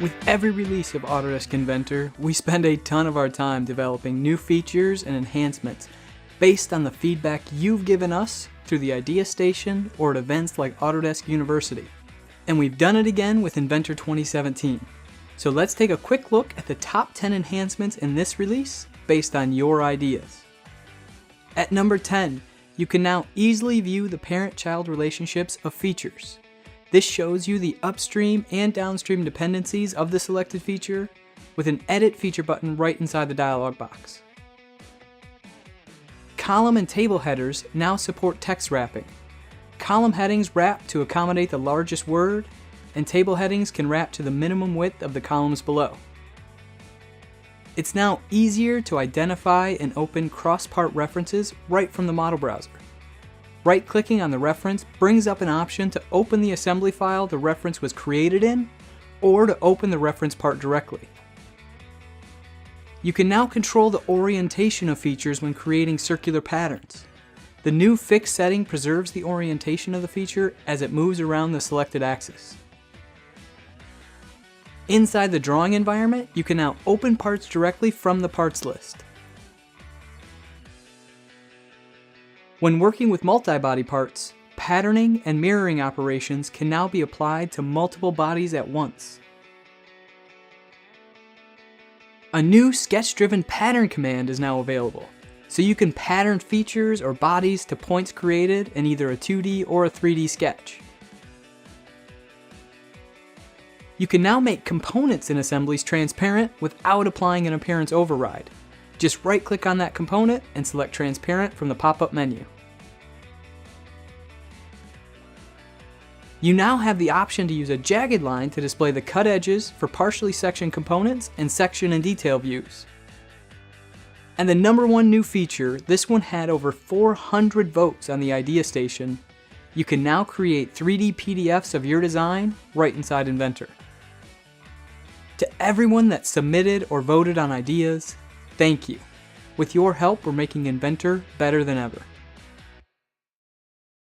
With every release of Autodesk Inventor, we spend a ton of our time developing new features and enhancements based on the feedback you've given us through the Idea Station or at events like Autodesk University. And we've done it again with Inventor 2017. So let's take a quick look at the top 10 enhancements in this release based on your ideas. At number 10, you can now easily view the parent-child relationships of features. This shows you the upstream and downstream dependencies of the selected feature with an Edit Feature button right inside the dialog box. Column and table headers now support text wrapping. Column headings wrap to accommodate the largest word, and table headings can wrap to the minimum width of the columns below. It's now easier to identify and open cross-part references right from the model browser. Right-clicking on the reference brings up an option to open the assembly file the reference was created in, or to open the reference part directly. You can now control the orientation of features when creating circular patterns. The new fixed setting preserves the orientation of the feature as it moves around the selected axis. Inside the drawing environment, you can now open parts directly from the parts list. When working with multi-body parts, patterning and mirroring operations can now be applied to multiple bodies at once. A new sketch-driven pattern command is now available, so you can pattern features or bodies to points created in either a 2D or a 3D sketch. You can now make components in assemblies transparent without applying an appearance override. Just right-click on that component and select Transparent from the pop-up menu. You now have the option to use a jagged line to display the cut edges for partially sectioned components and section and detail views. And the number one new feature, this one had over 400 votes on the Idea Station. You can now create 3D PDFs of your design right inside Inventor. To everyone that submitted or voted on ideas, thank you. With your help, we're making Inventor better than ever.